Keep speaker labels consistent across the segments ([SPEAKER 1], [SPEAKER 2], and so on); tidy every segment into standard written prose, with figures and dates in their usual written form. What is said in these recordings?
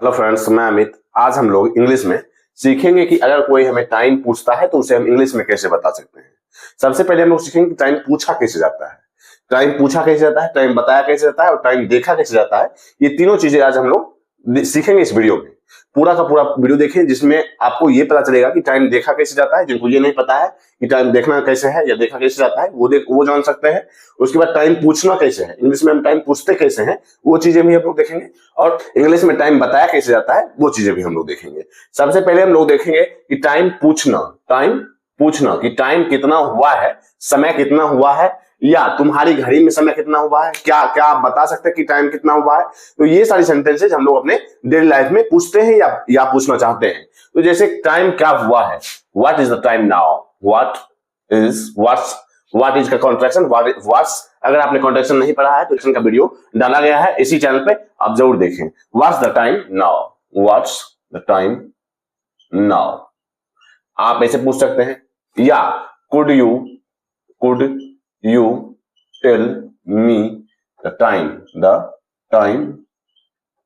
[SPEAKER 1] Hello friends, मैं अमित। आज हम लोग इंग्लिश में सीखेंगे कि अगर कोई हमें टाइम पूछता है तो उसे हम इंग्लिश में कैसे बता सकते हैं। सबसे पहले हम लोग सीखेंगे कि टाइम पूछा कैसे जाता है, टाइम पूछा कैसे जाता है, टाइम बताया कैसे जाता है और टाइम देखा कैसे जाता है। ये तीनों चीजें आज हम लोग सीखेंगे इस वीडियो में। पूरा का पूरा वीडियो देखें जिसमें आपको ये पता चलेगा कि टाइम देखा कैसे जाता है। जिनको ये नहीं पता है कि टाइम देखना कैसे है या देखा कैसे जाता है, वो जान सकते हैं। उसके बाद टाइम पूछना कैसे है, इंग्लिश में हम टाइम पूछते कैसे हैं, वो चीजें भी हम लोग देखेंगे। और इंग्लिश में टाइम बताया कैसे जाता है, वो चीजें भी हम लोग देखेंगे। सबसे पहले हम लोग देखेंगे कि टाइम पूछना कि टाइम कितना हुआ है, समय कितना हुआ है, या तुम्हारी घड़ी में समय कितना हुआ है। क्या क्या आप बता सकते हैं कि टाइम कितना हुआ है। तो ये सारी सेंटेंसेज हम लोग अपने डेली लाइफ में पूछते हैं या पूछना चाहते हैं। तो जैसे टाइम क्या हुआ है, what is the time now, what is का कॉन्ट्रैक्शन, व्हाट्स। अगर आपने कॉन्ट्रैक्शन नहीं पढ़ा है तो इसका वीडियो डाला गया है इसी चैनल पे, आप जरूर देखें। What's the time now, what's the time now, आप ऐसे पूछ सकते हैं। या could you tell me the time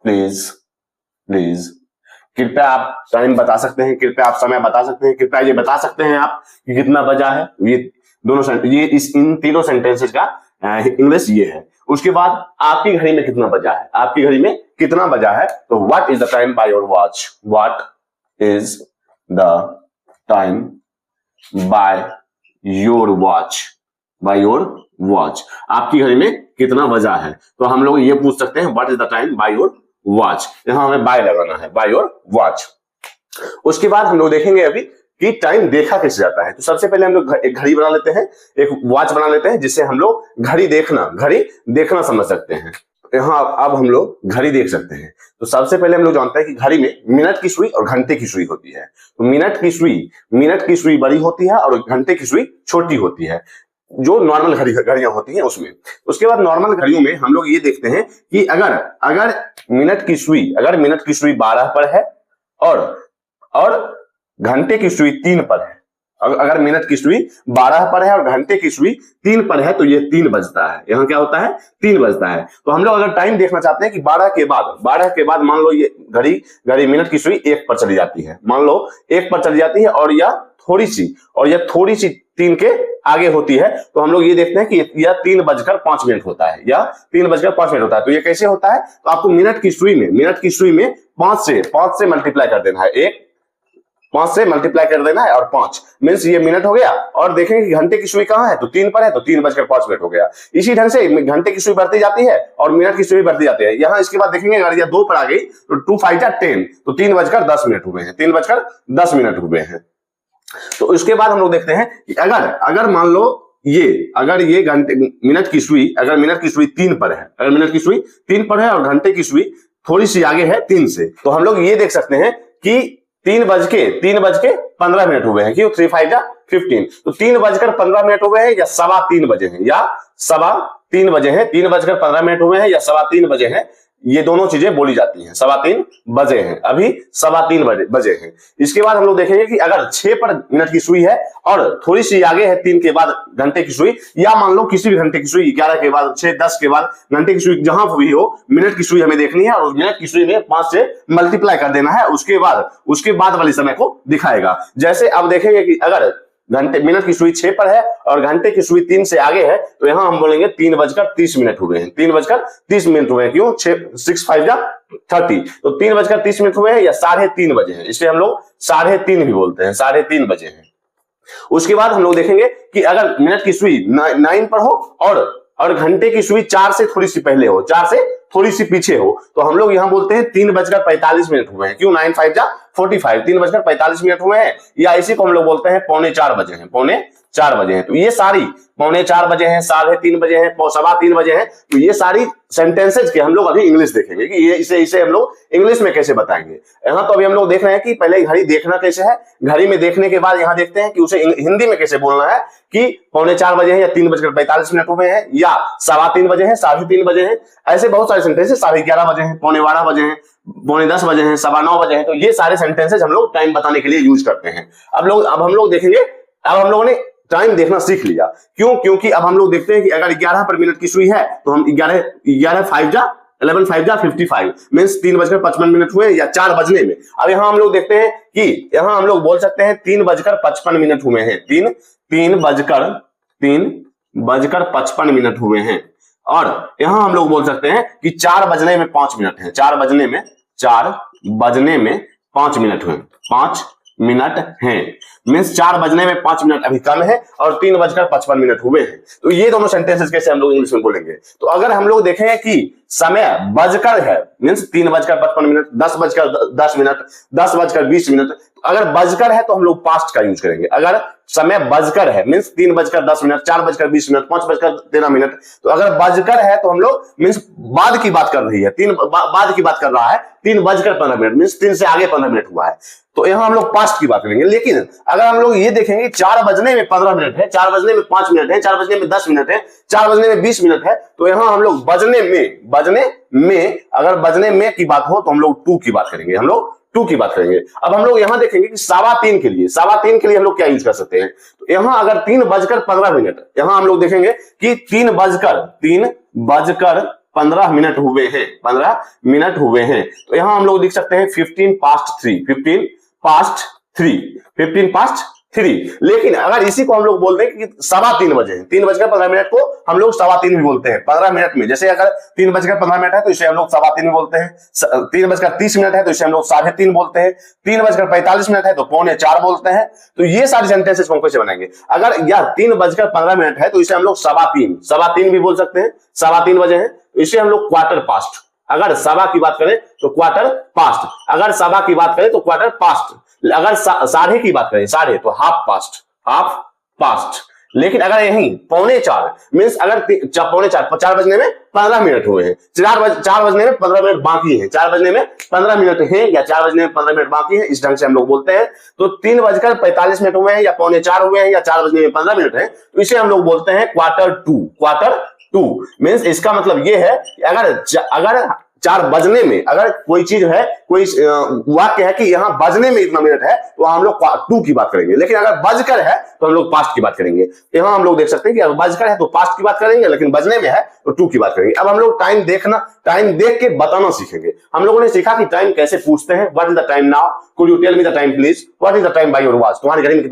[SPEAKER 1] please, कृपया आप टाइम बता सकते हैं, कृपया आप समय बता सकते हैं, कृपया ये बता सकते हैं आप कि कितना बजा है। ये दोनों इन तीनों सेंटेंसेस का इंग्लिश ये है। उसके बाद आपकी घड़ी में कितना बजा है, आपकी घड़ी में कितना बजा है। तो what is the time by your watch, what is the time by your watch, आपकी घड़ी में कितना बजा है। तो हम लोग ये पूछ सकते हैं what is the time by your watch, यहां हमें बाय लगाना है, बाय योर वॉच। उसके बाद हम लोग देखेंगे अभी कि टाइम देखा कैसे जाता है। तो सबसे पहले हम लोग एक घड़ी बना लेते हैं, एक वॉच बना लेते हैं, जिससे हम लोग घड़ी देखना समझ सकते हैं। यहाँ अब हम लोग घड़ी देख सकते हैं। तो सबसे पहले हम लोग जानते हैं कि घड़ी में मिनट की सुई और घंटे की सुई होती है। तो मिनट की सुई बड़ी होती है और घंटे की सुई छोटी होती है, जो नॉर्मल घड़ियां होती हैं उसमें। उसके बाद नॉर्मल घड़ियों में हम लोग ये देखते हैं कि अगर मिनट की सुई 12 पर है और घंटे की सुई 3 पर है, अगर मिनट की सुई 12 पर है और घंटे की सुई 3 पर है तो ये 3 बजता है। यहाँ क्या होता है, 3 बजता है। तो हम लोग अगर टाइम देखना चाहते हैं कि 12 के बाद मान लो ये घड़ी मिनट की सुई 1 पर चली जाती है, मान लो 1 पर चली जाती है और यह थोड़ी सी 3 के आगे होती है, तो हम लोग ये देखते हैं कि यह 3:05 होता है, या 3:05 होता है। तो ये कैसे होता है, तो आपको मिनट की सुई में 5 से मल्टीप्लाई कर देना है, 5 से मल्टीप्लाई कर देना है और 5 मीन्स ये मिनट हो गया। और देखेंगे कि घंटे की सुई कहां है, तो 3 पर है, तो 3:05 हो गया। इसी ढंग से घंटे की सुई बढ़ती जाती है और मिनट की सुई बढ़ती जाती है। यहाँ इसके बाद देखेंगे अगर यह 2 पर आ गई तो 2 5 10, तो 3:10 हुए हैं, 3:10 हुए हैं। तो उसके बाद हम लोग देखते हैं कि अगर मान लो अगर ये मिनट की सुई 3 पर है, अगर मिनट की सुई 3 पर है और घंटे की सुई थोड़ी सी आगे है 3 से, तो हम लोग ये देख सकते हैं कि 3:15 हुए हैं। क्यों, 3 5 15, तो 3:15 हुए हैं या 3:15 बजे हैं, या 3:15 बजे हैं, 3:15 हुए हैं या 3:15 बजे हैं। ये दोनों चीजें बोली जाती हैं। 3:15 बजे हैं, अभी 3:15 बजे हैं। इसके बाद हम लोग देखेंगे कि अगर 6 पर मिनट की सुई है और थोड़ी सी आगे है 3 के बाद घंटे की सुई, या मान लो किसी भी घंटे की सुई 11 के बाद 6 10 के बाद घंटे की सुई जहां हुई हो, मिनट की सुई हमें देखनी है और उस मिनट की सुई में 5 से मल्टीप्लाई कर देना है। उसके बाद वाले समय को दिखाएगा। जैसे अब देखेंगे कि अगर मिनट की सुई 6 पर है और घंटे की सुई 3 से आगे है, तो यहां हम बोलेंगे 3:30 हुए हैं, 3:30 हुए हैं। क्यों, 6 5 30, तो 3:30 हुए हैं या 3:30 बजे हैं, इसलिए हम लोग 3:30 भी बोलते हैं, 3:30 बजे हैं। उसके बाद हम लोग देखेंगे कि अगर मिनट की सुई 9 पर हो और घंटे की सुई 4 से थोड़ी सी पहले हो, 4 से थोड़ी सी पीछे हो, तो हम लोग यहां बोलते हैं 3:45 हुए हैं। क्यों, 9 5 45, 3:45 हुए हैं। या इसी को हम लोग बोलते हैं 3:45 बजे हैं, 3:45 बजे हैं। तो ये सारी 3:45 बजे हैं, 3:30 बजे हैं, 3:15 बजे हैं। तो ये सारी सेंटेंसेज के हम लोग अभी इंग्लिश देखेंगे कि ये इसे हम लोग इंग्लिश में कैसे बताएंगे। यहाँ तो अभी हम लोग देख रहे हैं कि पहले घड़ी देखना कैसे है, घड़ी में देखने के बाद यहाँ देखते हैं कि उसे हिंदी में कैसे बोलना है कि 3:45 बजे हैं या 3:45 हुए हैं, या 3:15 बजे हैं, 3:30 बजे हैं। ऐसे बहुत सारे सेंटेंसेस 11:30 बजे हैं, 11:15 बजे हैं, 9:15 बजे हैं, 9:15 बजे हैं। तो ये सारे सेंटेंसेस हम लोग टाइम बताने के लिए यूज करते हैं। अब हम लोग देखेंगे, अब हम लोगों ने टाइम देखना सीख लिया। क्यों, क्योंकि अब हम लोग देखते हैं कि अगर 11 पर मिनट की सुई है तो हम 11 5 11 5 जा 55 मीन्स 3:55 हुए या 4 बजने में। अब यहाँ हम लोग देखते हैं कि यहाँ हम लोग बोल सकते हैं 3:55 हुए हैं, 3:55 हुए हैं। और यहाँ हम लोग बोल सकते हैं कि 4 बजने में 5 मिनट है, 4 बजने में 5 मिनट हुए, 5 मिनट हैं मीन्स 4 बजने में 5 मिनट अभी कम है और 3:55 हुए हैं। तो ये दोनों सेंटेंसेस कैसे हम लोग इंग्लिश में बोलेंगे? तो अगर हम लोग देखें कि समय बजकर है मीन्स 3:55, 10:10, 10:20, अगर बजकर है तो हम लोग पास्ट का यूज करेंगे। अगर समय बजकर है मीन्स 3:10, 4:20, 5:13, तो अगर बजकर है तो हम लोग मीन्स बाद की बात कर रही है, बाद की बात कर रहा है, 3:15 मीन्स 3 से आगे 15 मिनट हुआ है, तो यहां हम लोग पास्ट की बात करेंगे। लेकिन अगर हम लोग ये देखेंगे 4 बजने में 15 मिनट है, 4 बजने में 5 मिनट है, 4 बजने में 10 मिनट है, 4 बजने में 20 मिनट है, तो यहां हम लोग बजने में अगर बजने में की बात हो तो हम लोग टू की बात करेंगे, हम लोग टू की बात करेंगे। अब हम लोग यहां देखेंगे कि 3:15 के लिए हम लोग क्या यूज कर सकते हैं। तो यहां अगर 3:15, यहां हम लोग देखेंगे कि 3:15 हुए हैं, 15 मिनट हुए हैं, तो यहां हम लोग लिख सकते हैं 15 past 3। लेकिन अगर इसी को हम लोग बोलते हैं कि 3:15 बजे हैं, 3:15 को हम लोग 3:15 भी बोलते हैं 15 मिनट में। जैसे अगर 3:15 है तो इसे हम लोग 3:15 भी बोलते हैं, 3:30 है तो इसे हम लोग 3:30 बोलते हैं, 3:45 है तो 3:45 बोलते हैं। तो ये सारे सेंटेंसेस हम कैसे बनाएंगे? अगर यह 3:15 है तो इसे हम लोग 3:15 भी बोल सकते हैं, 3:15 बजे है तो इसे हम लोग क्वार्टर पास्ट। अगर सवा की बात करें तो क्वार्टर पास्ट, अगर सवा की बात करें तो क्वार्टर पास्ट, अगर साढ़े की बात करें साढ़े तो हाफ पास्ट। लेकिन अगर यही 3:45 मीन्स अगर 4:45, 4 बजने में 15 मिनट हुए हैं, 4 बजने में 15 मिनट बाकी है, 4 बजने में 15 मिनट है या 4 बजने में 15 मिनट बाकी है, इस ढंग से हम लोग बोलते हैं। तो 3:45 हुए हैं या 3:45 हुए हैं या 4 बजने में 15 मिनट है, तो इसे हम लोग बोलते हैं क्वार्टर टू मीन्स इसका मतलब ये है कि अगर 4 बजने में अगर कोई चीज है, कोई वाक्य है कि यहां बजने में इतना मिनट है, तो हम लोग टू की बात करेंगे। लेकिन अगर बजकर है तो हम लोग पास्ट की बात करेंगे। यहां हम लोग देख सकते हैं कि अगर बजकर है तो पास्ट की बात करेंगे, लेकिन बजने में है तो टू की बात करेंगे। अब हम लोग टाइम देख के बताना सीखेंगे। हम लोगों ने सीखा कि टाइम कैसे पूछते हैं, what is the time now, could you tell me the time please, what is the time by your watch, तुम्हारी घड़ी में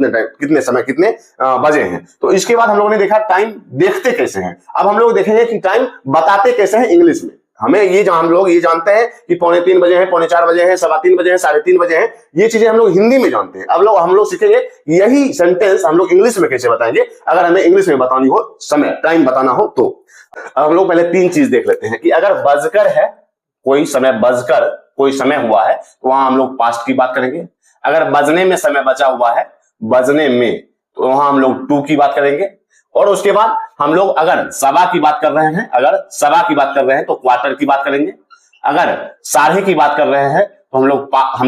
[SPEAKER 1] कितने समय कितने बजे हैं। तो इसके बाद हम लोगों ने देखा टाइम देखते कैसे हैं। अब हम लोग देखेंगे कि टाइम बताते कैसे हैं इंग्लिश में। हम लोग ये जानते हैं कि 3:15 बजे हैं, 3:45 बजे हैं, 3:15 बजे हैं, 3:30 बजे हैं, ये चीजें हम लोग हिंदी में जानते हैं। अब हम लोग सीखेंगे यही सेंटेंस हम लोग इंग्लिश में कैसे बताएंगे, अगर हमें इंग्लिश में बतानी हो, समय टाइम बताना हो तो। अब हम लोग पहले 3 चीज देख लेते हैं कि अगर बजकर है, कोई समय हुआ है, तो वहां हम लोग पास्ट की बात करेंगे। अगर बजने में समय बचा हुआ है, बजने में, तो वहां हम लोग टू की बात करेंगे। और उसके बाद हम लोग अगर सवा की बात कर रहे हैं, तो क्वार्टर की बात करेंगे। अगर साढ़े की बात कर रहे हैं तो हम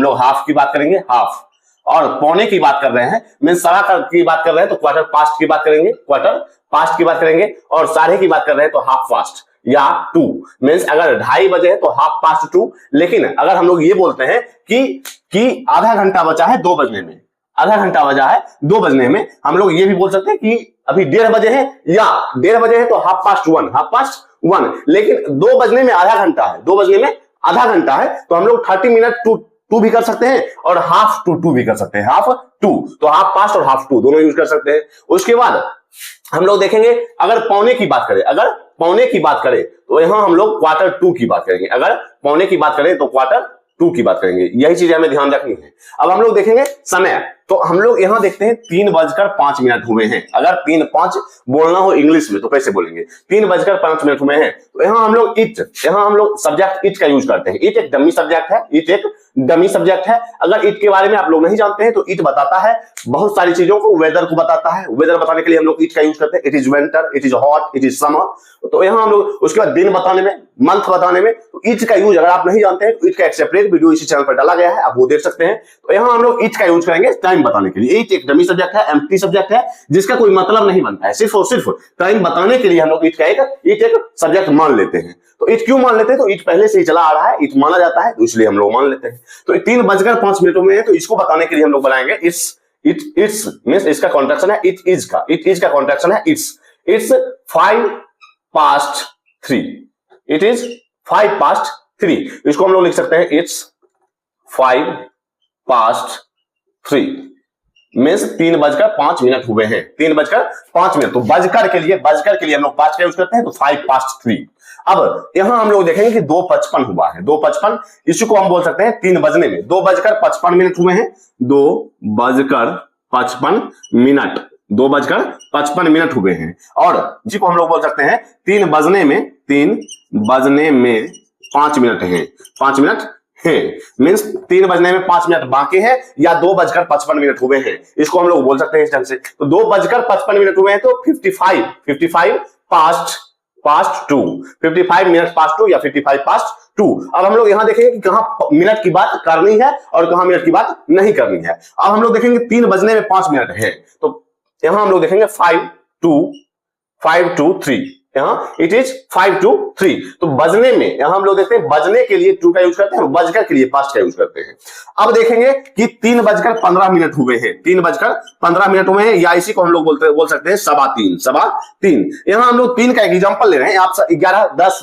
[SPEAKER 1] लोग हाफ की बात करेंगे, हाफ। और पौने की बात कर रहे हैं मीन्स सवा की बात कर रहे हैं तो क्वार्टर पास्ट की बात करेंगे, और साढ़े की बात कर रहे हैं तो हाफ पास्ट या टू मीन्स अगर 2:30 बजे है तो हाफ पास्ट टू। लेकिन अगर हम लोग ये बोलते हैं कि आधा घंटा बचा है 2 बजने में, हम लोग ये भी बोल सकते हैं कि अभी 1:30 बजे है या 1:30 बजे है तो हाफ पास्ट वन। लेकिन 2 बजने में आधा घंटा है, तो हम लोग 30 मिनट टू भी कर सकते हैं और हाफ टू भी कर सकते हैं, हाफ टू। तो हाफ पास्ट और हाफ टू दोनों यूज कर सकते हैं। उसके बाद हम लोग देखेंगे अगर पौने की बात करें तो यहां हम लोग क्वार्टर टू की बात करेंगे। अगर पौने की बात करें तो क्वार्टर टू की बात करेंगे। यही चीजें हमें ध्यान रखनी है। अब हम लोग देखेंगे समय, तो हम लोग यहां देखते हैं 3:05 हुए हैं। अगर 3:05 बोलना हो इंग्लिश में तो कैसे बोलेंगे? 3:05 हुए हैं, तो यहां हम लोग सब्जेक्ट इट का यूज करते हैं। इट एक डमी सब्जेक्ट है। अगर इट के बारे में आप लोग नहीं जानते हैं तो इट बताता है बहुत सारी चीजों को, वेदर को बताता है। वेदर बताने के लिए हम लोग इट का यूज करते हैं। It is winter, it is hot, it is summer. तो यहां हम लोग उसके बाद दिन बताने में, मंथ बताने में, तो इट का यूज अगर आप नहीं जानते हैं तो इट का एक सेपरेट वीडियो इसी चैनल पर डाला गया है, आप वो देख सकते हैं। तो यहां हम लोग इट का यूज करेंगे टाइम बताने के लिए। इट एक डमी सब्जेक्ट है, एम्प्टी सब्जेक्ट है, जिसका कोई मतलब नहीं बनता है। सिर्फ और सिर्फ टाइम बताने के लिए हम लोग इट एक सब्जेक्ट मान लेते हैं। तो इट क्यों मान लेते हैं? तो इट पहले से ही चला आ रहा है, इट माना जाता है, तो इसलिए हम लोग मान लेते हैं। तो 3:05 में है, तो इसको बताने के लिए हम लोग बनाएंगे इट्स मींस इसका कॉन्ट्रैक्शन है इट इज का कॉन्ट्रैक्शन है इट्स 5 past 3। It is 5:03। इसको हम लोग लिख सकते हैं इट्स 5:03 मीन्स 3:05 हुए हैं, 3:05। तो बजकर के लिए हम लोग 5 का यूज करते हैं, तो 5:03। अब यहां हम लोग देखेंगे कि 2:55 हुआ है, 2:55। इसी को हम बोल सकते हैं 3 बजने में, 2:55 हुए हैं, 2:55, 2:55 हुए हैं। और जी को हम लोग बोल सकते हैं 3 बजने में 5 मिनट हैं, 5 मिनट है, मीन्स 3 बजने में 5 मिनट बाकी है, या 2:55 हुए हैं, इसको हम लोग बोल सकते हैं इस ढंग से। तो 2:55 हुए हैं, तो 55 past 2, 55 मिनट पास्ट 2 या 55 past 2। अब हम लोग यहां देखेंगे कि कहां मिनट की बात करनी है और कहां मिनट की बात नहीं करनी है। अब हम लोग देखेंगे 3 बजने में 5 मिनट है, तो यहां हम लोग देखेंगे 5 to 3, यहां इट इज 5 to 3। तो बजने में यहां हम लोग देखते हैं बजने के लिए 2 का यूज करते हैं, बजकर के लिए पास्ट का यूज करते हैं। अब देखेंगे कि 3:15 हुए हैं, 3:15 हुए हैं, या इसी को हम लोग बोल सकते हैं 3:15। यहां हम लोग 3 का एग्जांपल ले रहे हैं, आप 11, 10,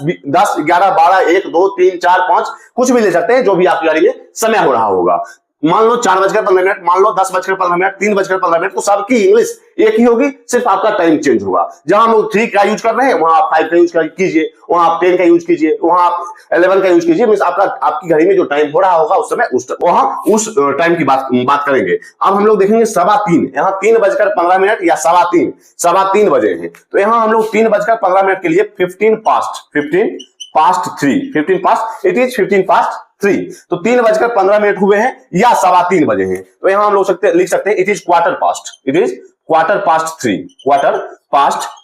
[SPEAKER 1] 11, 12, 1, 2, 3, 4, 5 कुछ भी ले सकते हैं, जो भी आपकी गाड़ी में समय हो रहा होगा। मान लो 4:15, मान लो 10:15, 3:15, तो सबकी इंग्लिश एक ही होगी, सिर्फ आपका टाइम चेंज होगा। जहां हम लोग 3 का यूज कर रहे हैं, वहां आप 5 का यूज कीजिए, वहां आप 10 का यूज कीजिए, वहां आप 11 का यूज कीजिए। मींस आपकी घड़ी में जो टाइम हो रहा होगा उस समय वहां उस टाइम की बात करेंगे। अब हम लोग देखेंगे 3:15, यहाँ 3:15 या 3:15 बजे हैं, तो यहाँ हम लोग 3:15 के लिए 15 past 3, तो 3:15 हुए हैं या 3:15 बजे हैं, तो यहां हम लोग लिख सकते हैं इट इज क्वार्टर पास्ट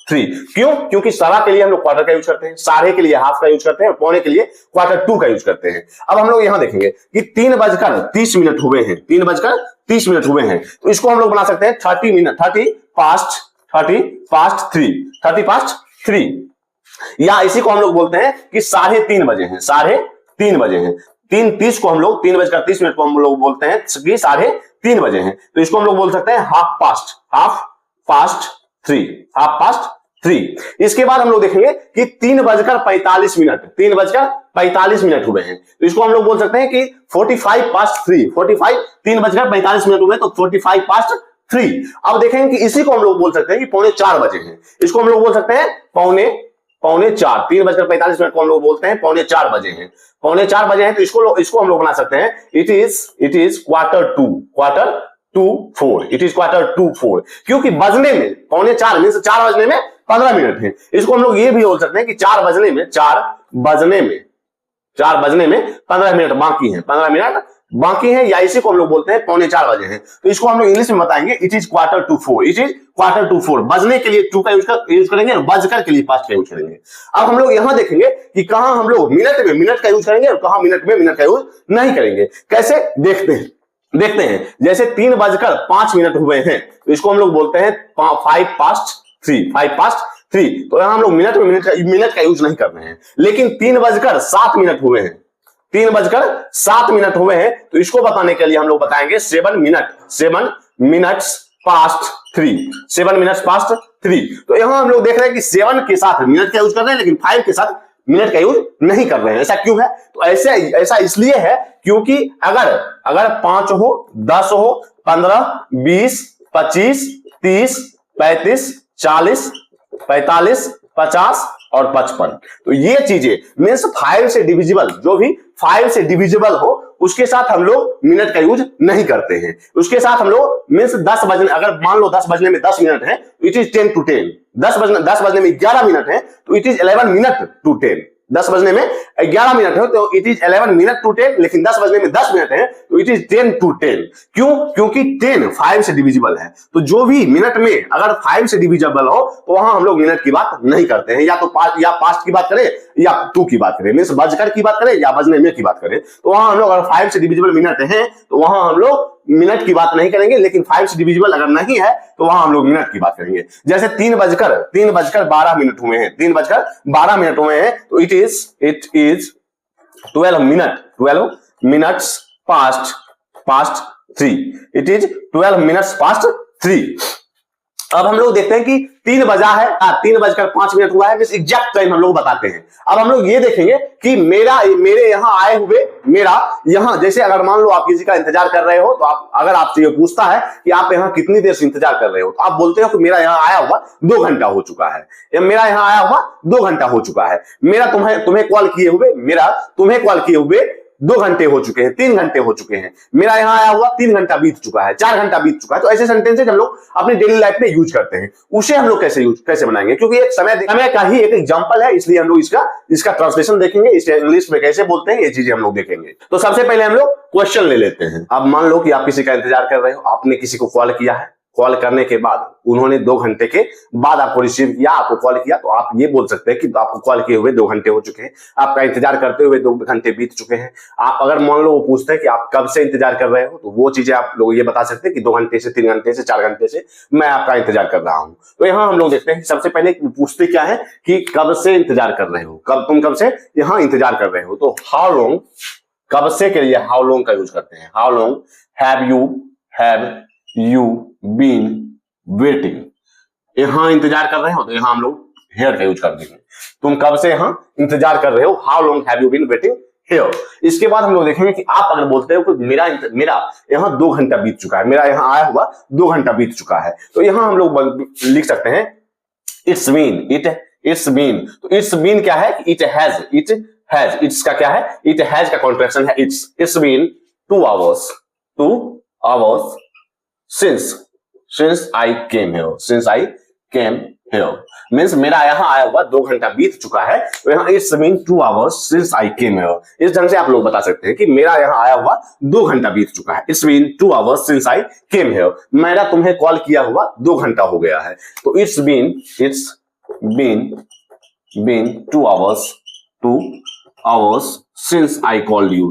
[SPEAKER 1] 3। क्यों? क्योंकि सवा के लिए हम लोग क्वार्टर का यूज करते हैं, साढ़े के लिए हाफ का यूज करते हैं, और पौने के लिए क्वार्टर 2 का यूज करते हैं। अब हम लोग यहां देखेंगे कि 3:30 हुए हैं, 3:30 हुए हैं, तो इसको हम लोग बना सकते हैं 30 past 3, या इसी को हम लोग बोलते हैं कि 3:30 बजे हैं, 3:30 बजे हैं। 3:30 को हम लोग 3:30 को हम लोग बोलते हैं कि 3:30 बजे हैं, तो इसको हम लोग बोल सकते हैं हाफ पास्ट 3। इसके बाद हम लोग देखेंगे कि 3:45 हुए हैं, तो इसको हम लोग बोल सकते हैं कि 45 past 3, 3:45 हुए, तो 45 past 3। अब देखेंगे कि इसी को हम लोग बोल सकते हैं कि 3:45 बजे हैं, इसको हम लोग बोल सकते हैं पौने 4। 3:45 को हम लोग बोलते हैं 3:45 बजे हैं, 3:45 बजे हैं, तो इसको हम लोग बना सकते हैं इट इज क्वार्टर टू 4, क्योंकि बजने में 3:45 मींस 4 बजने में 15 मिनट है। इसको हम लोग ये भी बोल सकते हैं कि 4 बजने में 15 मिनट बाकी हैं, 15 मिनट बाकी है, या इसी को हम लोग बोलते हैं 3:45 बजे हैं, तो इसको हम लोग इंग्लिश में बताएंगे इट इज क्वार्टर टू 4। बजने के लिए 2 का यूज करेंगे और बजकर के लिए पास्ट का यूज करेंगे। अब हम लोग यहां देखेंगे कि कहां हम लोग मिनट में मिनट का यूज करेंगे और कहां मिनट में मिनट का यूज नहीं करेंगे। कैसे देखते हैं जैसे 3:05 हुए हैं, तो इसको हम लोग बोलते हैं 5 past 3, तो यहां हम लोग मिनट में मिनट का यूज नहीं कर रहे हैं। लेकिन 3:07 हुए हैं, 3:07 हुए हैं, तो इसको बताने के लिए हम लोग बताएंगे 7 minutes past 3। तो यहां हम लोग देख रहे हैं कि 7 के साथ मिनट का यूज कर रहे हैं, लेकिन 5 के साथ मिनट का यूज नहीं कर रहे हैं। ऐसा क्यों है? तो ऐसा इसलिए है क्योंकि अगर 5 हो, 10 हो, 15, 20, 25, 30, 35, 40, 45, 50 और 55, तो ये चीजें मींस 5 से डिविजिबल, जो भी 5 से डिविजिबल हो उसके साथ हम लोग मिनट का यूज नहीं करते हैं। उसके साथ हम लोग मींस 10 बजने, अगर मान लो 10 बजने में 10 मिनट है, इट इज 10 to 10। 10 बजने में 11 मिनट है, तो इट इज 11 minutes to 10। 10 बजने में 11 मिनट है, तो इट इज 11 minutes to 10, लेकिन 10 बजने में 10 मिनट है, तो इट इज 10 to 10। क्यों? क्योंकि 10 5 से डिविजिबल है, तो जो भी मिनट में अगर 5 से डिविजिबल हो तो वहां हम लोग मिनट की बात नहीं करते हैं, या तो पास्ट की बात करें या 2 की बात करें, मींस बजकर की बात करें या बजने में की बात करें, तो वहां हम लोग अगर 5 से डिविजिबल मिनट है तो वहां हम लोग मिनट की बात नहीं करेंगे, लेकिन 5 से डिविजिबल अगर नहीं है तो वहां हम लोग मिनट की बात करेंगे। जैसे 3:12 हुए हैं, 3:12 हुए हैं, तो it is 12 minutes past 3। It is 12 minutes past 3। अब हम लोग देखते हैं कि 3 बजा है, 3:05 हुआ है, एग्जैक्ट टाइम हम लोग बताते हैं। अब हम लोग ये देखेंगे कि मेरे यहाँ आए हुए, मेरा यहाँ जैसे अगर मान लो आप किसी का इंतजार कर रहे हो, तो आप अगर आपसे ये पूछता है कि आप यहाँ कितनी देर से इंतजार कर रहे हो, तो आप बोलते हो कि मेरा यहाँ आया हुआ 2 घंटा हो चुका है, या मेरा यहाँ आया हुआ 2 घंटा हो चुका है, मेरा तुम्हें कॉल किए हुए, मेरा तुम्हें कॉल किए हुए 2 घंटे हो चुके हैं, 3 घंटे हो चुके हैं, मेरा यहां आया हुआ 3 घंटा बीत चुका है, 4 घंटा बीत चुका है। तो ऐसे सेंटेंसेस हम लोग अपनी डेली लाइफ में यूज करते हैं। उसे हम लोग कैसे बनाएंगे, क्योंकि एक समय का ही एक एग्जांपल है, इसलिए हम लोग इसका ट्रांसलेशन देखेंगे, इसे इंग्लिश में कैसे बोलते हैं, ये चीजें हम लोग देखेंगे। तो सबसे पहले हम लोग क्वेश्चन ले लेते हैं। अब मान लो कि आप किसी का इंतजार कर रहे हो, आपने किसी को कॉल किया है, कॉल करने के बाद उन्होंने 2 घंटे के बाद आपको रिसीव किया, आपको कॉल किया, तो आप ये बोल सकते हैं कि आपको कॉल किए हुए 2 घंटे हो चुके हैं, आपका इंतजार करते हुए 2 घंटे बीत चुके हैं। आप अगर मान लो वो पूछते हैं कि आप कब से इंतजार कर रहे हो, तो वो चीजें आप लोग ये बता सकते हैं कि 2 घंटे से, 3 घंटे से, 4 घंटे से मैं आपका इंतजार कर रहा हूं। तो यहाँ हम लोग देखते हैं सबसे पहले पूछते क्या है कि कब से इंतजार कर रहे हो, तुम कब से यहाँ इंतजार कर रहे हो। तो हाउ लॉन्ग, कब से के लिए हाउ लॉन्ग का यूज करते हैं। How long have you been waiting. यहां इंतजार कर रहे हो, तो यहां हम लोग हेयर का यूज कर देंगे। तुम कब से यहां इंतजार कर रहे हो, how long have you been waiting here. इसके बाद हम लोग देखेंगे कि आप अगर बोलते हो कि मेरा यहां 2 घंटा बीत चुका है, मेरा यहां आया हुआ 2 घंटा बीत चुका है, तो यहां हम लोग लिख सकते हैं इट्स बीन। तो इट्स बीन क्या है, इट हैज, इट्स का क्या है, इट हैज का कॉन्ट्रैक्शन है it's been 2 hours since I came here means मेरा यहाँ आया हुआ 2 घंटा बीत चुका है, तो यहाँ it's been 2 hours since I came here। इस ढंग से आप लोग बता सकते हैं कि मेरा यहाँ आया हुआ 2 घंटा बीत चुका है, it's been 2 hours since I came here। मेरा तुम्हें कॉल किया हुआ 2 घंटा हो गया है, तो it's been 2 hours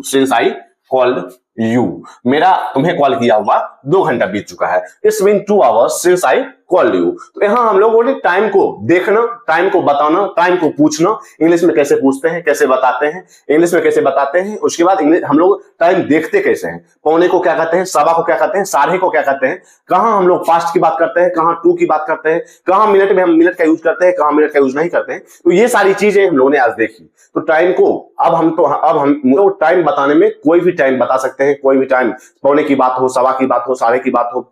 [SPEAKER 1] since I called you। मेरा तुम्हें कॉल किया हुआ 2 घंटा बीत चुका है, it's been 2 hours since I called you। तो यहां हम लोगों ने टाइम को देखना, टाइम को बताना, टाइम को पूछना, इंग्लिश में कैसे पूछते हैं, कैसे बताते हैं, इंग्लिश में कैसे बताते हैं। उसके बाद इंग्लिश हम लोग टाइम देखते कैसे हैं, पौने को क्या कहते हैं, सवा को क्या कहते हैं, साढ़े को क्या कहते हैं, कहां हम लोग पास्ट की बात करते हैं, कहां टू की बात करते हैं, कहां मिनट में हम मिनट का यूज करते हैं, कहां मिनट का यूज नहीं करते हैं। तो ये सारी चीजें हम लोगों ने आज देखी। तो टाइम को अब हम टाइम बताने में कोई भी टाइम बता सकते हैं, कोई भी टाइम, पौने की बात हो, सवा की बात हो, साढ़े की बात हो,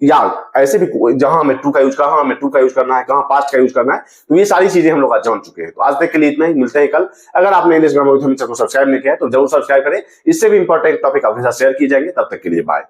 [SPEAKER 1] या ऐसे भी जहां हमें टू का यूज करना, हमें टू का यूज करना है, कहां पास्ट का यूज करना है। तो ये सारी चीजें हम लोग आज जान चुके हैं। तो आज तक के लिए इतना ही, मिलते हैं कल। अगर आपने इंग्लिश ग्रामर विद को सब्सक्राइब नहीं किया है तो जरूर सब्सक्राइब करें, इससे भी इंपॉर्टेंट टॉपिक आपके साथ शेयर किए जाएंगे। तब तक के लिए बाय।